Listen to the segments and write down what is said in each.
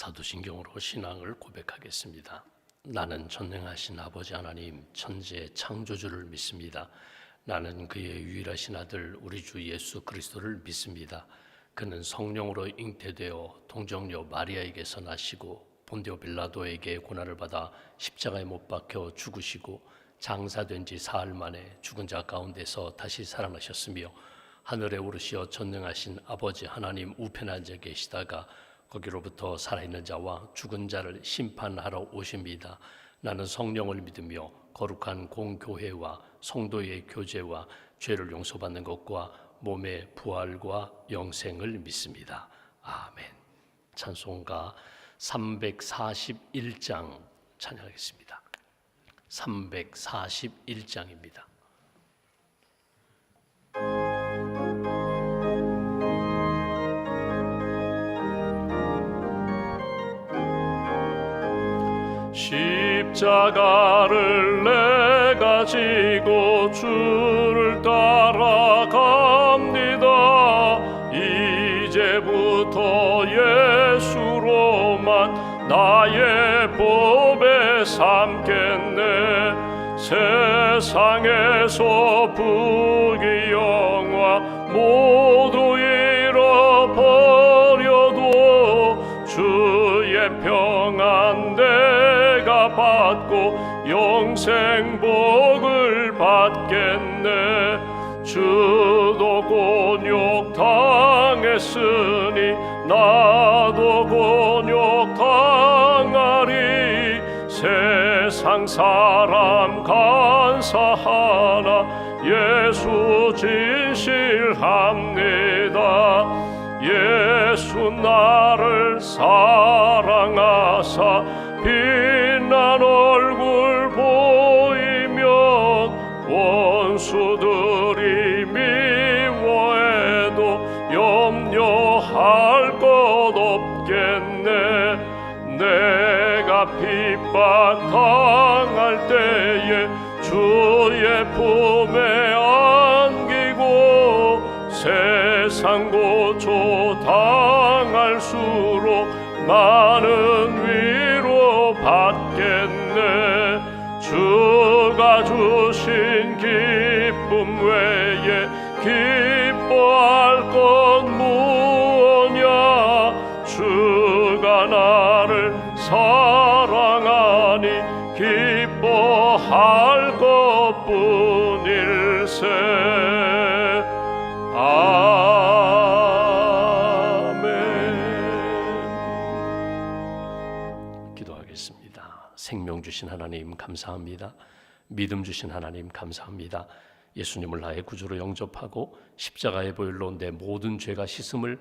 사도신경으로 신앙을 고백하겠습니다. 나는 전능하신 아버지 하나님 천지의 창조주를 믿습니다. 나는 그의 유일하신 아들 우리 주 예수 그리스도를 믿습니다. 그는 성령으로 잉태되어 동정녀 마리아에게서 나시고 본디오 빌라도에게 고난을 받아 십자가에 못 박혀 죽으시고 장사된 지 사흘 만에 죽은 자 가운데서 다시 살아나셨으며 하늘에 오르시어 전능하신 아버지 하나님 우편에 앉아 계시다가 거기로부터 살아있는 자와 죽은 자를 심판하러 오십니다. 나는 성령을 믿으며 거룩한 공교회와 성도의 교제와 죄를 용서받는 것과 몸의 부활과 영생을 믿습니다. 아멘. 찬송가 341장 찬양하겠습니다. 341장입니다. 십자가를 내가 지고 주를 따라갑니다. 이제부터 예수로만 나의 법에 삼겠네. 세상에서 부귀 영화 모두 잃어버려도 주의 평안 내가 받고 영생 복을 받겠네. 주도 곤욕 당했으니 나도 곤욕 당하리. 세상 사람 간사하나 예수 진실합니다. 예수 나를 사랑하사 빛난 얼굴 보이면 원수들이 미워해도 염려할 것 없겠네. 내가 핍박 당할 때에 주의 품에 안기고 세상 고초 당할수록 많은 위로 받겠네. 주가 주신 기쁨 외에 기뻐할 것 무엇냐. 주가 나를 사랑하니 기뻐할 것뿐일세. 아멘. 기도하겠습니다. 생명 주신 하나님 감사합니다. 믿음 주신 하나님 감사합니다. 예수님을 나의 구주로 영접하고 십자가의 보혈로 내 모든 죄가 씻음을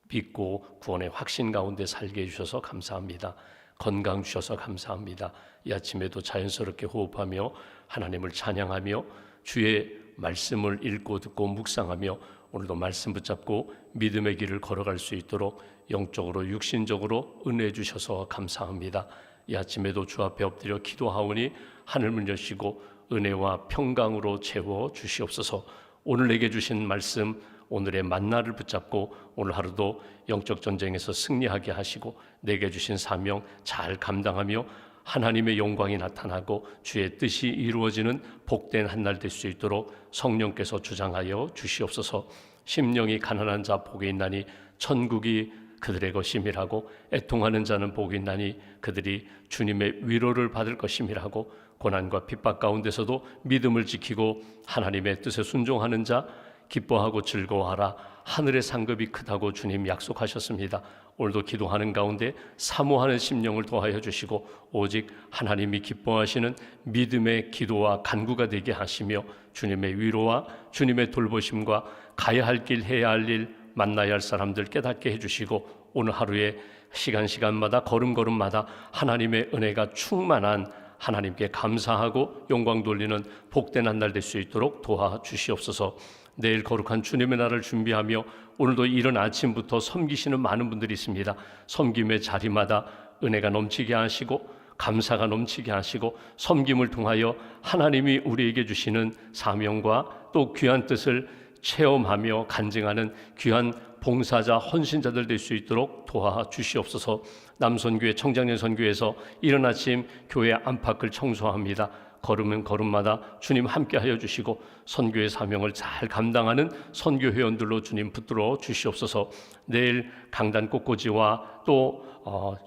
믿고 구원의 확신 가운데 살게 해주셔서 감사합니다. 건강 주셔서 감사합니다. 이 아침에도 자연스럽게 호흡하며 하나님을 찬양하며 주의 말씀을 읽고 듣고 묵상하며 오늘도 말씀 붙잡고 믿음의 길을 걸어갈 수 있도록 영적으로 육신적으로 은혜 주셔서 감사합니다. 이 아침에도 주 앞에 엎드려 기도하오니 하늘문 여시고 은혜와 평강으로 채워 주시옵소서. 오늘 내게 주신 말씀 오늘의 만나를 붙잡고 오늘 하루도 영적 전쟁에서 승리하게 하시고 내게 주신 사명 잘 감당하며 하나님의 영광이 나타나고 주의 뜻이 이루어지는 복된 한 날 될 수 있도록 성령께서 주장하여 주시옵소서. 심령이 가난한 자 복이 있나니 천국이 그들의 것임이라고 애통하는 자는 복이 있나니 그들이 주님의 위로를 받을 것임이라고 고난과 핍박 가운데서도 믿음을 지키고 하나님의 뜻에 순종하는 자 기뻐하고 즐거워하라. 하늘의 상급이 크다고 주님 약속하셨습니다. 오늘도 기도하는 가운데 사모하는 심령을 도하여 주시고 오직 하나님이 기뻐하시는 믿음의 기도와 간구가 되게 하시며 주님의 위로와 주님의 돌보심과 가야 할 길 해야 할 일 만나야 할 사람들 깨닫게 해주시고 오늘 하루에 시간마다 걸음걸음마다 하나님의 은혜가 충만한 하나님께 감사하고 영광 돌리는 복된 한 날 될 수 있도록 도와주시옵소서. 내일 거룩한 주님의 날을 준비하며 오늘도 이른 아침부터 섬기시는 많은 분들이 있습니다. 섬김의 자리마다 은혜가 넘치게 하시고 감사가 넘치게 하시고 섬김을 통하여 하나님이 우리에게 주시는 사명과 또 귀한 뜻을 체험하며 간증하는 귀한 봉사자, 헌신자들 될 수 있도록 도와주시옵소서. 남선교회, 청장년 선교회에서 이른 아침 교회 안팎을 청소합니다. 걸으면 걸음마다 주님 함께하여 주시고 선교의 사명을 잘 감당하는 선교 회원들로 주님 붙들어 주시옵소서. 내일 강단 꽃꽂이와 또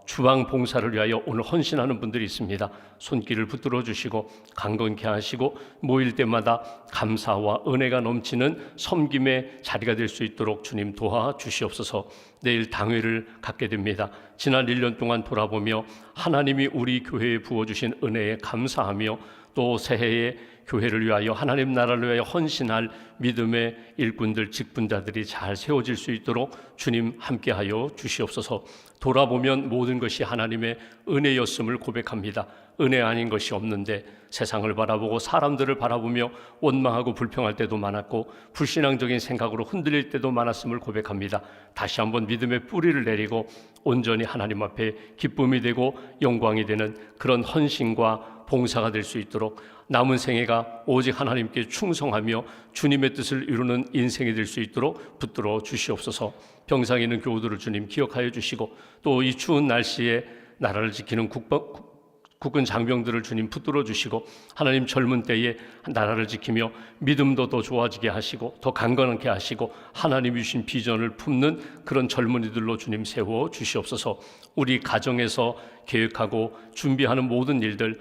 주방 봉사를 위하여 오늘 헌신하는 분들이 있습니다. 손길을 붙들어 주시고 강건케 하시고 모일 때마다 감사와 은혜가 넘치는 섬김의 자리가 될 수 있도록 주님 도와주시옵소서. 내일 당회를 갖게 됩니다. 지난 1년 동안 돌아보며 하나님이 우리 교회에 부어주신 은혜에 감사하며 또 새해에 교회를 위하여 하나님 나라를 위하여 헌신할 믿음의 일꾼들, 직분자들이 잘 세워질 수 있도록 주님 함께하여 주시옵소서. 돌아보면 모든 것이 하나님의 은혜였음을 고백합니다. 은혜 아닌 것이 없는데 세상을 바라보고 사람들을 바라보며 원망하고 불평할 때도 많았고 불신앙적인 생각으로 흔들릴 때도 많았음을 고백합니다. 다시 한번 믿음의 뿌리를 내리고 온전히 하나님 앞에 기쁨이 되고 영광이 되는 그런 헌신과 봉사가 될 수 있도록 남은 생애가 오직 하나님께 충성하며 주님의 뜻을 이루는 인생이 될 수 있도록 붙들어 주시옵소서. 병상에 있는 교우들을 주님 기억하여 주시고 또 이 추운 날씨에 나라를 지키는 국군 장병들을 주님 붙들어 주시고 하나님 젊은 때에 나라를 지키며 믿음도 더 좋아지게 하시고 더 강건하게 하시고 하나님이 주신 비전을 품는 그런 젊은이들로 주님 세워 주시옵소서. 우리 가정에서 계획하고 준비하는 모든 일들,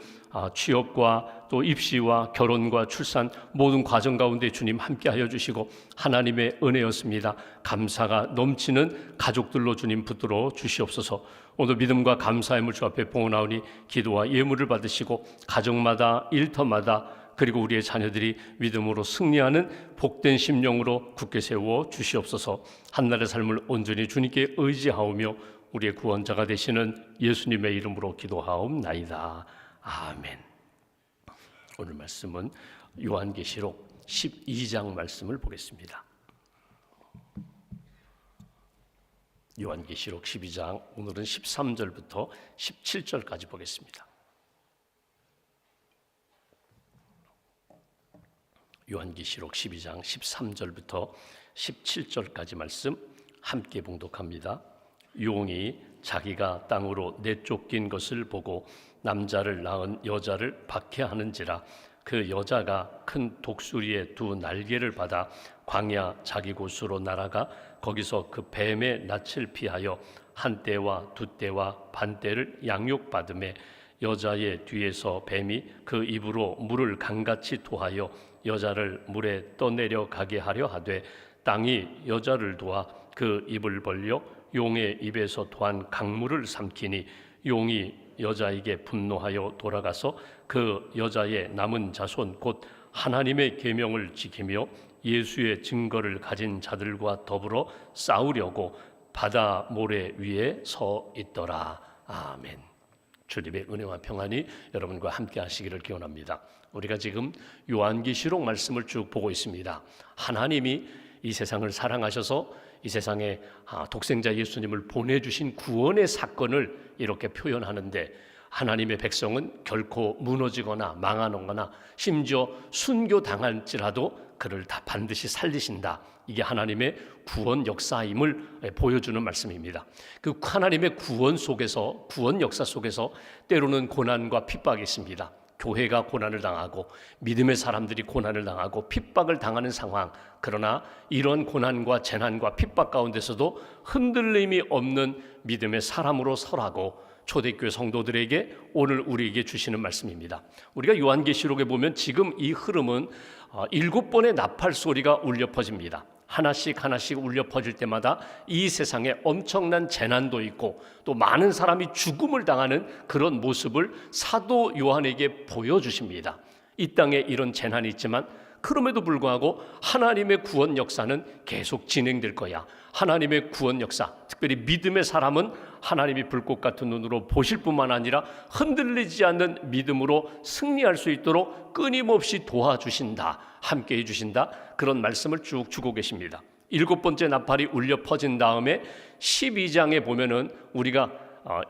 취업과 또 입시와 결혼과 출산 모든 과정 가운데 주님 함께하여 주시고 하나님의 은혜였습니다. 감사가 넘치는 가족들로 주님 붙들어 주시옵소서. 오늘 믿음과 감사의 물 주 앞에 봉헌하오니 기도와 예물을 받으시고 가정마다 일터마다 그리고 우리의 자녀들이 믿음으로 승리하는 복된 심령으로 굳게 세워 주시옵소서. 한날의 삶을 온전히 주님께 의지하오며 우리의 구원자가 되시는 예수님의 이름으로 기도하옵나이다. 아멘. 오늘 말씀은 요한계시록 12장 말씀을 보겠습니다. 요한계시록 12장 오늘은 13절부터 17절까지 보겠습니다. 요한계시록 12장 13절부터 17절까지 말씀 함께 봉독합니다. 용이 자기가 땅으로 내쫓긴 것을 보고 남자를 낳은 여자를 박해하는지라 그 여자가 큰 독수리의 두 날개를 받아 광야 자기 곳으로 날아가 거기서 그 뱀의 낯을 피하여 한 때와 두 때와 반 때를 양육받음에 여자의 뒤에서 뱀이 그 입으로 물을 강같이 토하여 여자를 물에 떠내려가게 하려 하되 땅이 여자를 도와 그 입을 벌려 용의 입에서 토한 강물을 삼키니 용이 여자에게 분노하여 돌아가서 그 여자의 남은 자손 곧 하나님의 계명을 지키며 예수의 증거를 가진 자들과 더불어 싸우려고 바다 모래 위에 서 있더라. 아멘. 주님의 은혜와 평안이 여러분과 함께 하시기를 기원합니다. 우리가 지금 요한계시록 말씀을 쭉 보고 있습니다. 하나님이 이 세상을 사랑하셔서 이 세상에 독생자 예수님을 보내주신 구원의 사건을 이렇게 표현하는데 하나님의 백성은 결코 무너지거나 망하거나 심지어 순교당할지라도 그를 다 반드시 살리신다. 이게 하나님의 구원 역사임을 보여주는 말씀입니다. 그 하나님의 구원 속에서, 구원 역사 속에서 때로는 고난과 핍박이 있습니다. 교회가 고난을 당하고 믿음의 사람들이 고난을 당하고 핍박을 당하는 상황. 그러나 이런 고난과 재난과 핍박 가운데서도 흔들림이 없는 믿음의 사람으로 서라고 초대교회 성도들에게 오늘 우리에게 주시는 말씀입니다. 우리가 요한계시록에 보면 지금 이 흐름은 7번의 나팔 소리가 울려 퍼집니다. 하나씩 하나씩 울려 퍼질 때마다 이 세상에 엄청난 재난도 있고 또 많은 사람이 죽음을 당하는 그런 모습을 사도 요한에게 보여주십니다. 이 땅에 이런 재난이 있지만 그럼에도 불구하고 하나님의 구원 역사는 계속 진행될 거야. 하나님의 구원 역사, 특별히 믿음의 사람은 하나님이 불꽃 같은 눈으로 보실 뿐만 아니라 흔들리지 않는 믿음으로 승리할 수 있도록 끊임없이 도와주신다, 함께해 주신다, 그런 말씀을 쭉 주고 계십니다. 7번째 나팔이 울려 퍼진 다음에 12장에 보면은 우리가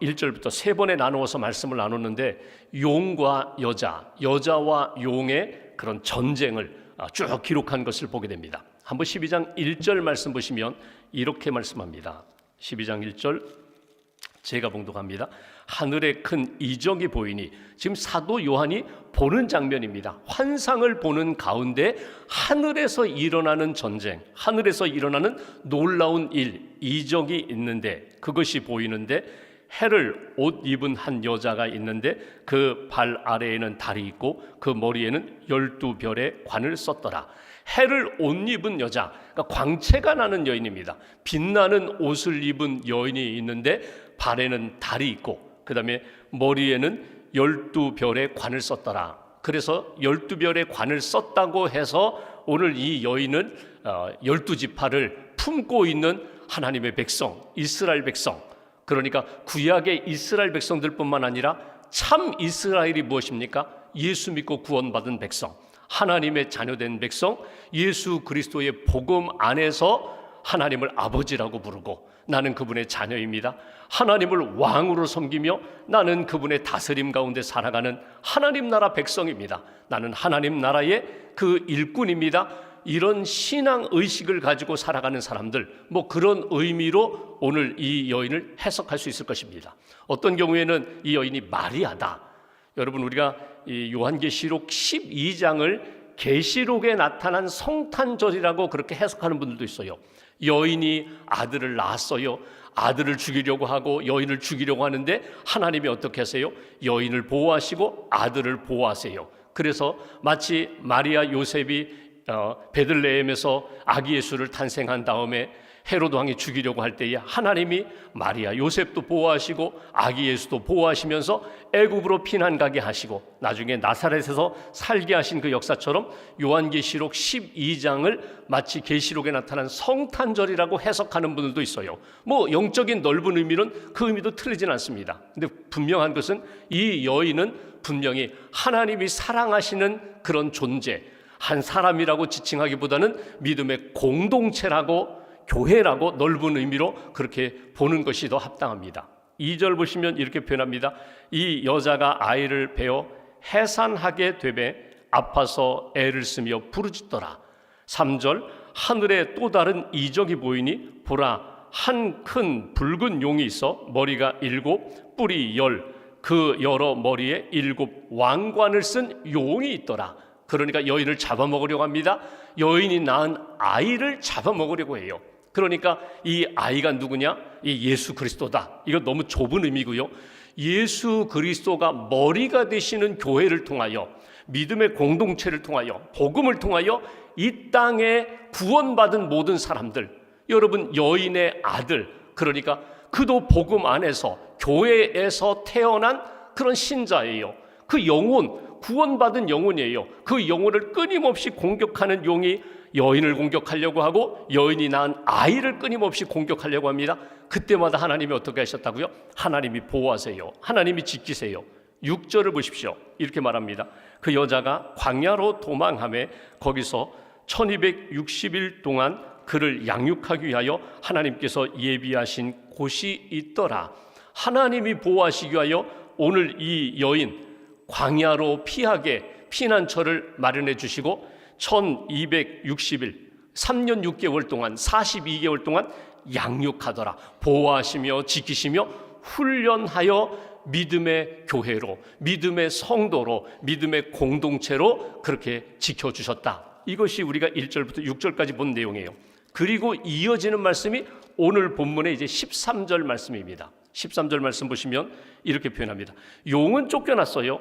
1절부터 3번에 나누어서 말씀을 나눴는데 용과 여자, 여자와 용의 그런 전쟁을 쭉 기록한 것을 보게 됩니다. 한번 12장 1절 말씀 보시면 이렇게 말씀합니다. 12장 1절 제가 봉독합니다. 하늘에 큰 이적이 보이니, 지금 사도 요한이 보는 장면입니다. 환상을 보는 가운데 하늘에서 일어나는 전쟁, 하늘에서 일어나는 놀라운 일, 이적이 있는데, 그것이 보이는데 해를 옷 입은 한 여자가 있는데 그 발 아래에는 달이 있고 그 머리에는 12별의 관을 썼더라. 해를 옷 입은 여자, 그러니까 광채가 나는 여인입니다. 빛나는 옷을 입은 여인이 있는데 발에는 달이 있고 그 다음에 머리에는 12별의 관을 썼더라. 그래서 12별의 관을 썼다고 해서 오늘 이 여인은 12지파를 품고 있는 하나님의 백성, 이스라엘 백성, 그러니까 구약의 이스라엘 백성들뿐만 아니라 참 이스라엘이 무엇입니까? 예수 믿고 구원받은 백성, 하나님의 자녀된 백성, 예수 그리스도의 복음 안에서 하나님을 아버지라고 부르고 나는 그분의 자녀입니다. 하나님을 왕으로 섬기며 나는 그분의 다스림 가운데 살아가는 하나님 나라 백성입니다. 나는 하나님 나라의 그 일꾼입니다. 이런 신앙 의식을 가지고 살아가는 사람들, 그런 의미로 오늘 이 여인을 해석할 수 있을 것입니다. 어떤 경우에는 이 여인이 마리아다. 여러분, 우리가 이 요한계시록 12장을 계시록에 나타난 성탄절이라고 그렇게 해석하는 분들도 있어요. 여인이 아들을 낳았어요. 아들을 죽이려고 하고 여인을 죽이려고 하는데 하나님이 어떻게 하세요? 여인을 보호하시고 아들을 보호하세요. 그래서 마치 마리아 요셉이 베들레헴에서 아기 예수를 탄생한 다음에 헤로드 왕이 죽이려고 할 때에 하나님이 마리아 요셉도 보호하시고 아기 예수도 보호하시면서 애굽으로 피난 가게 하시고 나중에 나사렛에서 살게 하신 그 역사처럼 요한계시록 12장을 마치 계시록에 나타난 성탄절이라고 해석하는 분들도 있어요. 영적인 넓은 의미는 그 의미도 틀리진 않습니다. 근데 분명한 것은 이 여인은 분명히 하나님이 사랑하시는 그런 존재, 한 사람이라고 지칭하기보다는 믿음의 공동체라고, 교회라고 넓은 의미로 그렇게 보는 것이 더 합당합니다. 2절 보시면 이렇게 표현합니다. 이 여자가 아이를 베어 해산하게 되매 아파서 애를 쓰며 부르짖더라. 3절 하늘에 또 다른 이적이 보이니 보라, 한 큰 붉은 용이 있어 머리가 7, 뿔이 10, 그 여러 머리에 7 왕관을 쓴 용이 있더라. 그러니까 여인을 잡아먹으려고 합니다. 여인이 낳은 아이를 잡아먹으려고 해요. 그러니까 이 아이가 누구냐? 이 예수 그리스도다. 이거 너무 좁은 의미고요. 예수 그리스도가 머리가 되시는 교회를 통하여, 믿음의 공동체를 통하여, 복음을 통하여 이 땅에 구원받은 모든 사람들, 여러분 여인의 아들, 그러니까 그도 복음 안에서 교회에서 태어난 그런 신자예요. 그 영혼, 구원받은 영혼이에요. 그 영혼을 끊임없이 공격하는 용이 여인을 공격하려고 하고 여인이 낳은 아이를 끊임없이 공격하려고 합니다. 그때마다 하나님이 어떻게 하셨다고요? 하나님이 보호하세요. 하나님이 지키세요. 6절을 보십시오. 이렇게 말합니다. 그 여자가 광야로 도망하며 거기서 1260일 동안 그를 양육하기 위하여 하나님께서 예비하신 곳이 있더라. 하나님이 보호하시기 위하여 오늘 이 여인 광야로 피하게 피난처를 마련해 주시고 1260일 3년 6개월 동안 42개월 동안 양육하더라. 보호하시며 지키시며 훈련하여 믿음의 교회로, 믿음의 성도로, 믿음의 공동체로 그렇게 지켜주셨다. 이것이 우리가 1절부터 6절까지 본 내용이에요. 그리고 이어지는 말씀이 오늘 본문의 이제 13절 말씀입니다. 13절 말씀 보시면 이렇게 표현합니다. 용은 쫓겨났어요.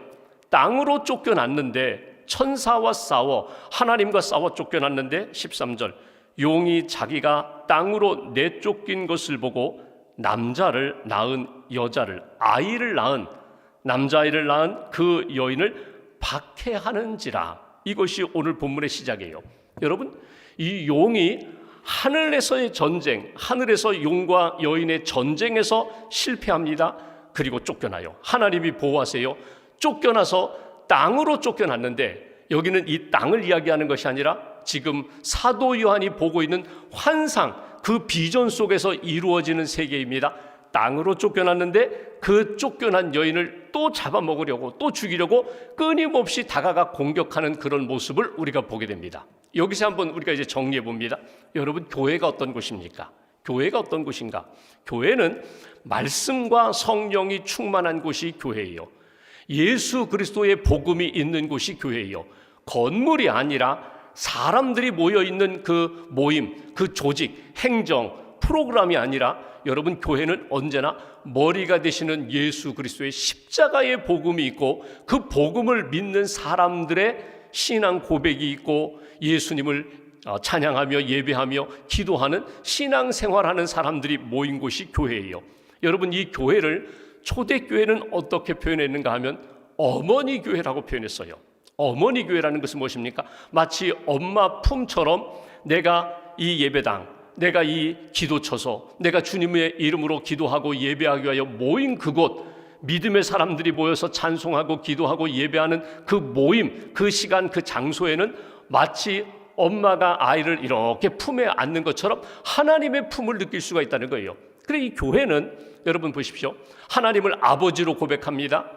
땅으로 쫓겨났는데, 천사와 싸워 하나님과 싸워 쫓겨났는데 13절 용이 자기가 땅으로 내쫓긴 것을 보고 남자를 낳은 여자를, 아이를 낳은 남자아이를 낳은 그 여인을 박해하는지라. 이것이 오늘 본문의 시작이에요. 여러분, 이 용이 하늘에서의 전쟁, 하늘에서 용과 여인의 전쟁에서 실패합니다. 그리고 쫓겨나요. 하나님이 보호하세요. 쫓겨나서 땅으로 쫓겨났는데, 여기는 이 땅을 이야기하는 것이 아니라 지금 사도 요한이 보고 있는 환상, 그 비전 속에서 이루어지는 세계입니다. 땅으로 쫓겨났는데 그 쫓겨난 여인을 또 잡아먹으려고, 또 죽이려고 끊임없이 다가가 공격하는 그런 모습을 우리가 보게 됩니다. 여기서 한번 우리가 이제 정리해 봅니다. 여러분, 교회가 어떤 곳입니까? 교회가 어떤 곳인가? 교회는 말씀과 성령이 충만한 곳이 교회예요. 예수 그리스도의 복음이 있는 곳이 교회예요. 건물이 아니라 사람들이 모여 있는 그 모임, 그 조직, 행정, 프로그램이 아니라 여러분, 교회는 언제나 머리가 되시는 예수 그리스도의 십자가의 복음이 있고 그 복음을 믿는 사람들의 신앙 고백이 있고 예수님을 찬양하며 예배하며 기도하는 신앙생활하는 사람들이 모인 곳이 교회예요. 여러분, 이 교회를 초대교회는 어떻게 표현했는가 하면 어머니 교회라고 표현했어요. 어머니 교회라는 것은 무엇입니까? 마치 엄마 품처럼 내가 이 예배당, 내가 이 기도처소, 내가 주님의 이름으로 기도하고 예배하기 위하여 모인 그곳, 믿음의 사람들이 모여서 찬송하고 기도하고 예배하는 그 모임, 그 시간, 그 장소에는 마치 엄마가 아이를 이렇게 품에 안는 것처럼 하나님의 품을 느낄 수가 있다는 거예요. 그래, 이 교회는 여러분 보십시오. 하나님을 아버지로 고백합니다.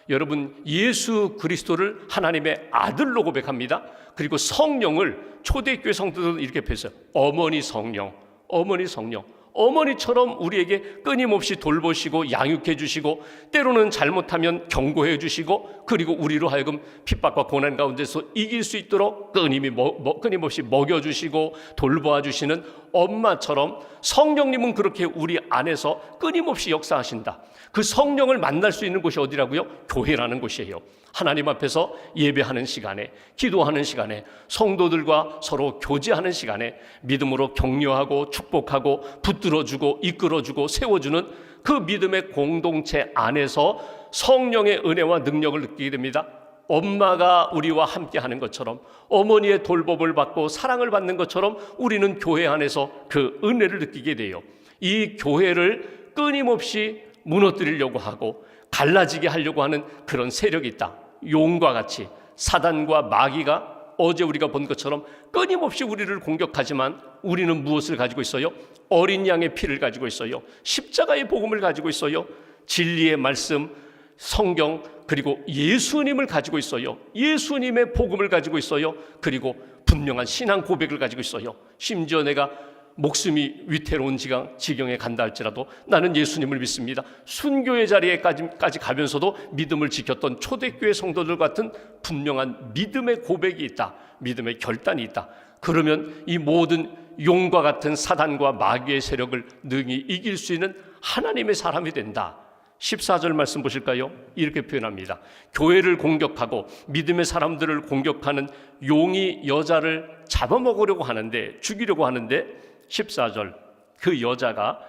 여러분, 예수 그리스도를 하나님의 아들로 고백합니다. 그리고 성령을 초대교회 성도들은 이렇게 표현해요. 어머니 성령, 어머니 성령. 어머니처럼 우리에게 끊임없이 돌보시고 양육해 주시고 때로는 잘못하면 경고해 주시고 그리고 우리로 하여금 핍박과 고난 가운데서 이길 수 있도록 끊임없이 먹여주시고 돌보아 주시는 엄마처럼 성령님은 그렇게 우리 안에서 끊임없이 역사하신다. 그 성령을 만날 수 있는 곳이 어디라고요? 교회라는 곳이에요. 하나님 앞에서 예배하는 시간에, 기도하는 시간에, 성도들과 서로 교제하는 시간에 믿음으로 격려하고 축복하고 붙들어주고 이끌어주고 세워주는 그 믿음의 공동체 안에서 성령의 은혜와 능력을 느끼게 됩니다. 엄마가 우리와 함께 하는 것처럼, 어머니의 돌봄을 받고 사랑을 받는 것처럼 우리는 교회 안에서 그 은혜를 느끼게 돼요. 이 교회를 끊임없이 무너뜨리려고 하고 갈라지게 하려고 하는 그런 세력이 있다. 용과 같이 사단과 마귀가 어제 우리가 본 것처럼 끊임없이 우리를 공격하지만 우리는 무엇을 가지고 있어요? 어린 양의 피를 가지고 있어요. 십자가의 복음을 가지고 있어요. 진리의 말씀, 성경, 그리고 예수님을 가지고 있어요. 예수님의 복음을 가지고 있어요. 그리고 분명한 신앙 고백을 가지고 있어요. 심지어 내가 목숨이 위태로운 지경에 간다 할지라도 나는 예수님을 믿습니다. 순교의 자리에까지 가면서도 믿음을 지켰던 초대교회 성도들 같은 분명한 믿음의 고백이 있다. 믿음의 결단이 있다. 그러면 이 모든 용과 같은 사단과 마귀의 세력을 능히 이길 수 있는 하나님의 사람이 된다. 14절 말씀 보실까요? 이렇게 표현합니다. 교회를 공격하고 믿음의 사람들을 공격하는 용이 여자를 잡아먹으려고 하는데, 죽이려고 하는데 14절, 그 여자가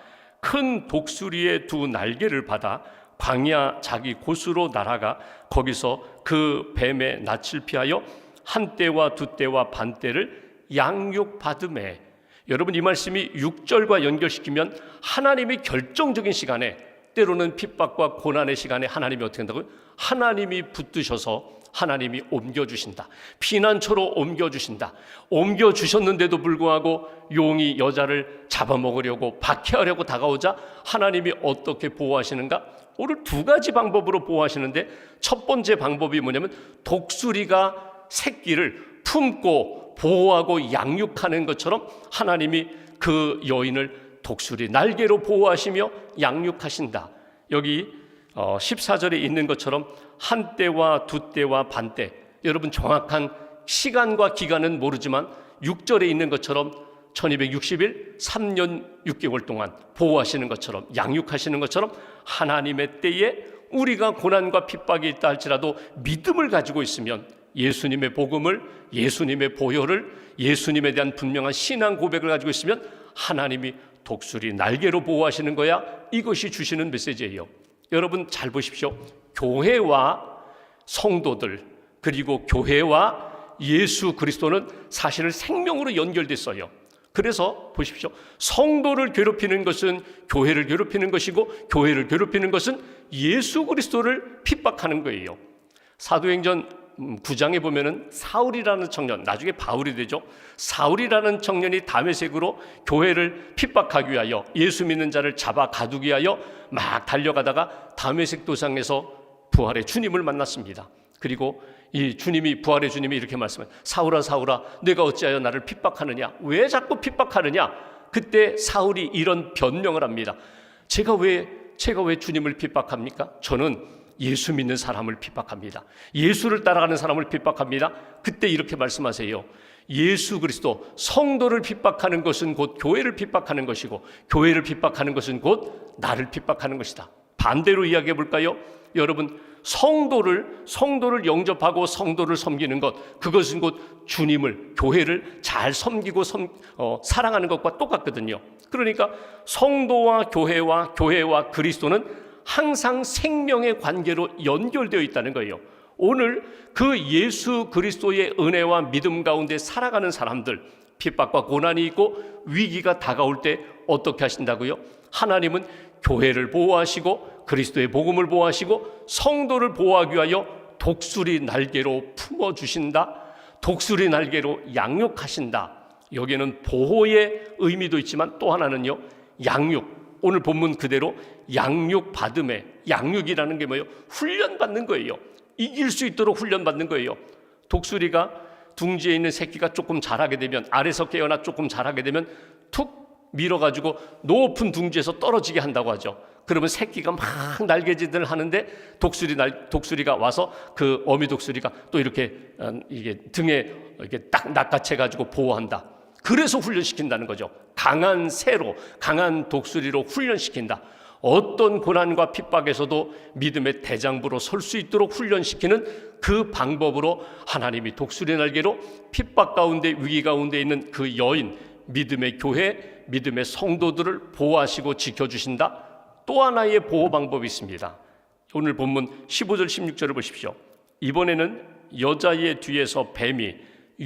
큰 독수리의 두 날개를 받아 광야 자기 곳으로 날아가 거기서 그 뱀의 낯을 피하여 한 때와 두 때와 반 때를 양육받음에. 여러분, 이 말씀이 6절과 연결시키면 하나님이 결정적인 시간에, 때로는 핍박과 고난의 시간에 하나님이 어떻게 한다고요? 하나님이 붙드셔서 하나님이 옮겨주신다. 피난처로 옮겨주신다. 옮겨주셨는데도 불구하고 용이 여자를 잡아먹으려고 박해하려고 다가오자 하나님이 어떻게 보호하시는가? 오늘 두 가지 방법으로 보호하시는데, 첫 번째 방법이 뭐냐면 독수리가 새끼를 품고 보호하고 양육하는 것처럼 하나님이 그 여인을 독수리 날개로 보호하시며 양육하신다. 여기 14절에 있는 것처럼 한 때와 두 때와 반 때, 여러분 정확한 시간과 기간은 모르지만 6절에 있는 것처럼 1260일 3년 6개월 동안 보호하시는 것처럼, 양육하시는 것처럼 하나님의 때에 우리가 고난과 핍박이 있다 할지라도 믿음을 가지고 있으면 예수님의 복음을, 예수님의 보혈을, 예수님에 대한 분명한 신앙 고백을 가지고 있으면 하나님이 독수리 날개로 보호하시는 거야. 이것이 주시는 메시지예요. 여러분 잘 보십시오. 교회와 성도들, 그리고 교회와 예수 그리스도는 사실 생명으로 연결됐어요. 그래서 보십시오. 성도를 괴롭히는 것은 교회를 괴롭히는 것이고, 교회를 괴롭히는 것은 예수 그리스도를 핍박하는 거예요. 사도행전 9장에 보면은 사울이라는 청년, 나중에 바울이 되죠. 사울이라는 청년이 다메섹으로 교회를 핍박하기 위하여, 예수 믿는 자를 잡아 가두기 위하여 막 달려가다가 다메섹 도상에서 부활의 주님을 만났습니다. 그리고 이 주님이, 부활의 주님이 이렇게 말씀해요. 사울아 사울아 내가 어찌하여 나를 핍박하느냐, 왜 자꾸 핍박하느냐. 그때 사울이 이런 변명을 합니다. 제가 왜 주님을 핍박합니까? 저는 예수 믿는 사람을 핍박합니다. 예수를 따라가는 사람을 핍박합니다. 그때 이렇게 말씀하세요. 예수 그리스도 성도를 핍박하는 것은 곧 교회를 핍박하는 것이고, 교회를 핍박하는 것은 곧 나를 핍박하는 것이다. 반대로 이야기해 볼까요? 여러분, 성도를 영접하고 성도를 섬기는 것, 그것은 곧 주님을, 교회를 잘 섬기고 사랑하는 것과 똑같거든요. 그러니까 성도와 교회와 그리스도는 항상 생명의 관계로 연결되어 있다는 거예요. 오늘 그 예수 그리스도의 은혜와 믿음 가운데 살아가는 사람들, 핍박과 고난이 있고 위기가 다가올 때 어떻게 하신다고요? 하나님은 교회를 보호하시고 그리스도의 복음을 보호하시고 성도를 보호하기 위하여 독수리 날개로 품어주신다. 독수리 날개로 양육하신다. 여기에는 보호의 의미도 있지만 또 하나는요, 양육. 오늘 본문 그대로 양육받음에, 양육이라는 게 뭐예요? 훈련받는 거예요. 이길 수 있도록 훈련받는 거예요. 독수리가 둥지에 있는 새끼가 조금 자라게 되면, 알에서 깨어나 조금 자라게 되면 툭 밀어가지고 높은 둥지에서 떨어지게 한다고 하죠. 그러면 새끼가 막 날개짓을 하는데 독수리가 와서 그 어미 독수리가 또 이렇게 이게 등에 이렇게 딱 낚아채가지고 보호한다. 그래서 훈련시킨다는 거죠. 강한 새로, 강한 독수리로 훈련시킨다. 어떤 고난과 핍박에서도 믿음의 대장부로 설 수 있도록 훈련시키는 그 방법으로 하나님이 독수리 날개로 핍박 가운데, 위기 가운데 있는 그 여인, 믿음의 교회, 믿음의 성도들을 보호하시고 지켜주신다. 또 하나의 보호 방법이 있습니다. 오늘 본문 15절 16절을 보십시오. 이번에는 여자의 뒤에서 뱀이,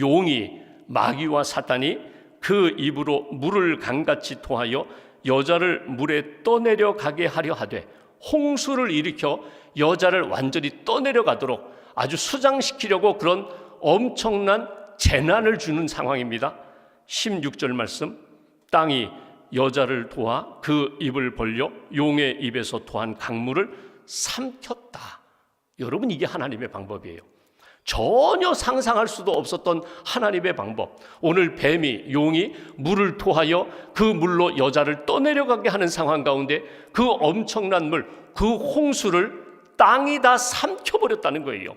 용이, 마귀와 사탄이 그 입으로 물을 강같이 토하여 여자를 물에 떠내려 가게 하려 하되, 홍수를 일으켜 여자를 완전히 떠내려 가도록 아주 수장시키려고 그런 엄청난 재난을 주는 상황입니다. 16절 말씀, 땅이 여자를 도와 그 입을 벌려 용의 입에서 토한 강물을 삼켰다. 여러분, 이게 하나님의 방법이에요. 전혀 상상할 수도 없었던 하나님의 방법. 오늘 뱀이, 용이 물을 토하여 그 물로 여자를 떠내려가게 하는 상황 가운데 그 엄청난 물, 그 홍수를 땅이 다 삼켜버렸다는 거예요.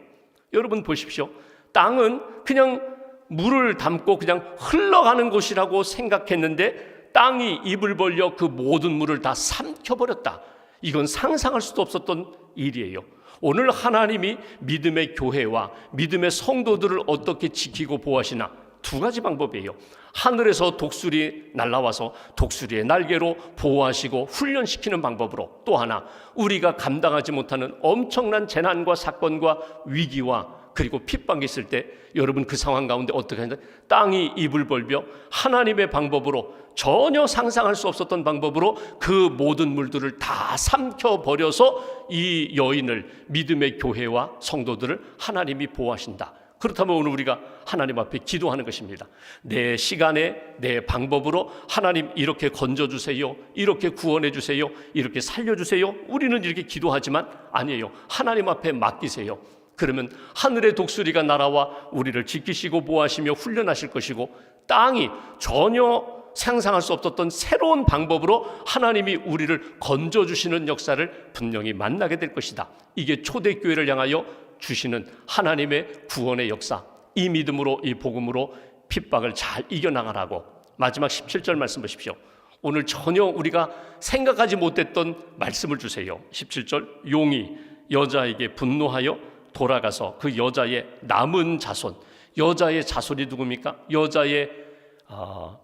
여러분 보십시오. 땅은 그냥 물을 담고 그냥 흘러가는 곳이라고 생각했는데 땅이 입을 벌려 그 모든 물을 다 삼켜버렸다. 이건 상상할 수도 없었던 일이에요. 오늘 하나님이 믿음의 교회와 믿음의 성도들을 어떻게 지키고 보호하시나? 두 가지 방법이에요. 하늘에서 독수리 날아와서 독수리의 날개로 보호하시고 훈련시키는 방법으로, 또 하나 우리가 감당하지 못하는 엄청난 재난과 사건과 위기와 그리고 핍박이 있을 때 여러분 그 상황 가운데 어떻게 하는지, 땅이 입을 벌며 하나님의 방법으로, 전혀 상상할 수 없었던 방법으로 그 모든 물들을 다 삼켜버려서 이 여인을, 믿음의 교회와 성도들을 하나님이 보호하신다. 그렇다면 오늘 우리가 하나님 앞에 기도하는 것입니다. 내 시간에 내 방법으로 하나님 이렇게 건져주세요, 이렇게 구원해주세요, 이렇게 살려주세요. 우리는 이렇게 기도하지만 아니에요. 하나님 앞에 맡기세요. 그러면 하늘의 독수리가 날아와 우리를 지키시고 보호하시며 훈련하실 것이고, 땅이 전혀 상상할 수 없었던 새로운 방법으로 하나님이 우리를 건져주시는 역사를 분명히 만나게 될 것이다. 이게 초대교회를 향하여 주시는 하나님의 구원의 역사. 이 믿음으로, 이 복음으로 핍박을 잘 이겨나가라고. 마지막 17절 말씀 보십시오. 오늘 전혀 우리가 생각하지 못했던 말씀을 주세요. 17절, 용이 여자에게 분노하여 돌아가서 그 여자의 남은 자손, 여자의 자손이 누굽니까? 여자의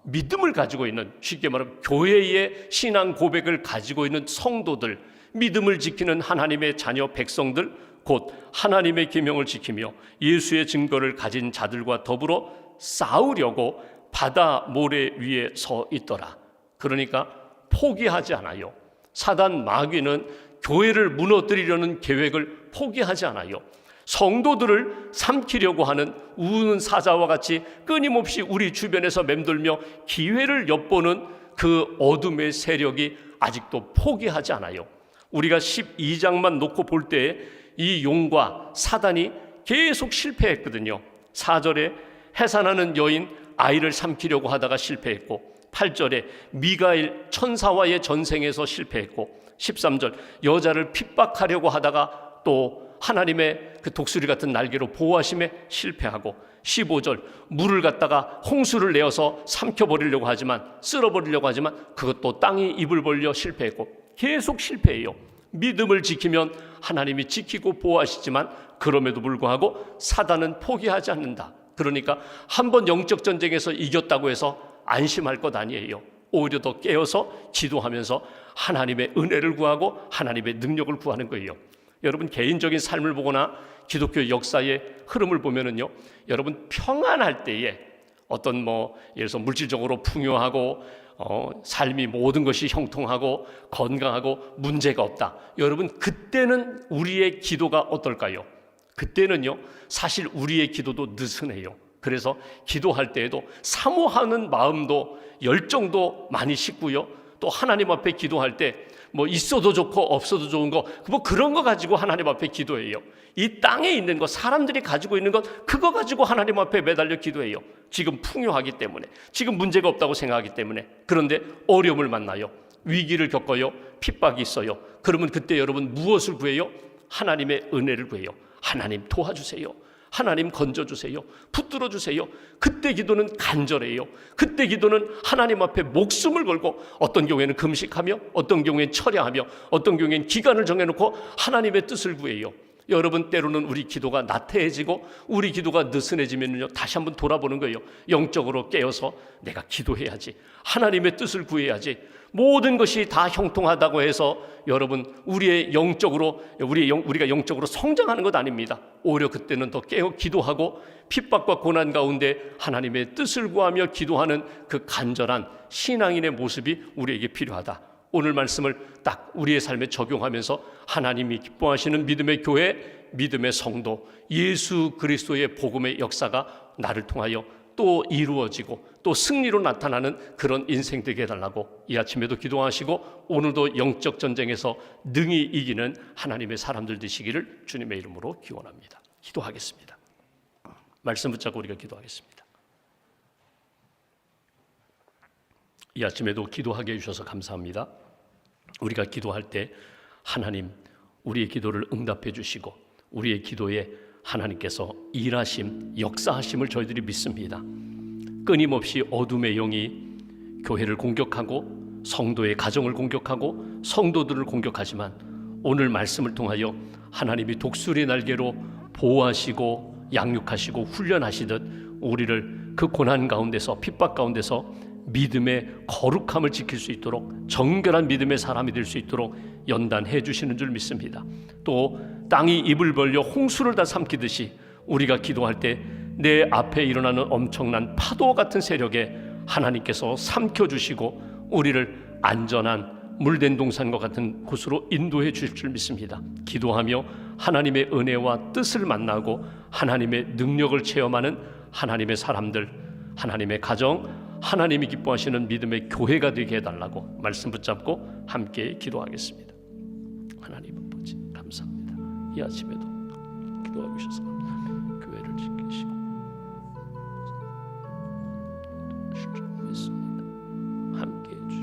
믿음을 가지고 있는, 쉽게 말하면 교회의 신앙 고백을 가지고 있는 성도들, 믿음을 지키는 하나님의 자녀 백성들, 곧 하나님의 계명을 지키며 예수의 증거를 가진 자들과 더불어 싸우려고 바다 모래 위에 서 있더라. 그러니까 포기하지 않아요. 사단 마귀는 교회를 무너뜨리려는 계획을 포기하지 않아요. 성도들을 삼키려고 하는 우는 사자와 같이 끊임없이 우리 주변에서 맴돌며 기회를 엿보는 그 어둠의 세력이 아직도 포기하지 않아요. 우리가 12장만 놓고 볼 때 이 용과 사단이 계속 실패했거든요. 4절에 해산하는 여인 아이를 삼키려고 하다가 실패했고, 8절에 미가엘 천사와의 전쟁에서 실패했고, 13절 여자를 핍박하려고 하다가 또 하나님의 그 독수리 같은 날개로 보호하심에 실패하고, 15절 물을 갖다가 홍수를 내어서 삼켜버리려고 하지만, 쓸어버리려고 하지만 그것도 땅이 입을 벌려 실패했고, 계속 실패해요. 믿음을 지키면 하나님이 지키고 보호하시지만 그럼에도 불구하고 사단은 포기하지 않는다. 그러니까 한번 영적 전쟁에서 이겼다고 해서 안심할 것 아니에요. 오히려 더 깨어서 기도하면서 하나님의 은혜를 구하고 하나님의 능력을 구하는 거예요. 여러분 개인적인 삶을 보거나 기독교 역사의 흐름을 보면은요, 여러분 평안할 때에 어떤 예를 들어서 물질적으로 풍요하고 삶이 모든 것이 형통하고 건강하고 문제가 없다. 여러분 그때는 우리의 기도가 어떨까요? 그때는요 사실 우리의 기도도 느슨해요. 그래서 기도할 때에도 사모하는 마음도 열정도 많이 식고요, 또 하나님 앞에 기도할 때 있어도 좋고 없어도 좋은 거 그런 거 가지고 하나님 앞에 기도해요. 이 땅에 있는 거, 사람들이 가지고 있는 것 그거 가지고 하나님 앞에 매달려 기도해요. 지금 풍요하기 때문에, 지금 문제가 없다고 생각하기 때문에. 그런데 어려움을 만나요, 위기를 겪어요, 핍박이 있어요. 그러면 그때 여러분 무엇을 구해요? 하나님의 은혜를 구해요. 하나님 도와주세요, 하나님 건져주세요, 붙들어 주세요. 그때 기도는 간절해요. 그때 기도는 하나님 앞에 목숨을 걸고, 어떤 경우에는 금식하며, 어떤 경우에는 철야하며, 어떤 경우에는 기간을 정해놓고 하나님의 뜻을 구해요. 여러분 때로는 우리 기도가 나태해지고 우리 기도가 느슨해지면요, 다시 한번 돌아보는 거예요. 영적으로 깨어서 내가 기도해야지, 하나님의 뜻을 구해야지. 모든 것이 다 형통하다고 해서 여러분 우리가 영적으로 성장하는 것 아닙니다. 오히려 그때는 더 깨어 기도하고 핍박과 고난 가운데 하나님의 뜻을 구하며 기도하는 그 간절한 신앙인의 모습이 우리에게 필요하다. 오늘 말씀을 딱 우리의 삶에 적용하면서 하나님이 기뻐하시는 믿음의 교회, 믿음의 성도, 예수 그리스도의 복음의 역사가 나를 통하여 또 이루어지고 또 승리로 나타나는 그런 인생 되게 해달라고 이 아침에도 기도하시고, 오늘도 영적 전쟁에서 능히 이기는 하나님의 사람들 되시기를 주님의 이름으로 기원합니다. 기도하겠습니다. 말씀 붙잡고 우리가 기도하겠습니다. 이 아침에도 기도하게 해주셔서 감사합니다. 우리가 기도할 때 하나님 우리의 기도를 응답해 주시고 우리의 기도에 하나님께서 일하심, 역사하심을 저희들이 믿습니다. 끊임없이 어둠의 영이 교회를 공격하고 성도의 가정을 공격하고 성도들을 공격하지만, 오늘 말씀을 통하여 하나님이 독수리 날개로 보호하시고 양육하시고 훈련하시듯 우리를 그 고난 가운데서, 핍박 가운데서 믿음의 거룩함을 지킬 수 있도록, 정결한 믿음의 사람이 될 수 있도록 연단해 주시는 줄 믿습니다. 또 땅이 입을 벌려 홍수를 다 삼키듯이 우리가 기도할 때 내 앞에 일어나는 엄청난 파도 같은 세력에 하나님께서 삼켜주시고 우리를 안전한 물된 동산과 같은 곳으로 인도해 주실 줄 믿습니다. 기도하며 하나님의 은혜와 뜻을 만나고 하나님의 능력을 체험하는 하나님의 사람들, 하나님의 가정, 하나님이 기뻐하시는 믿음의 교회가 되게 해달라고 말씀 붙잡고 함께 기도하겠습니다. 하나님 아버지 감사합니다. 이 아침에도 기도하고 주셔서 감사합니다. 교회를 지키시고 믿습니다. 함께 해주시고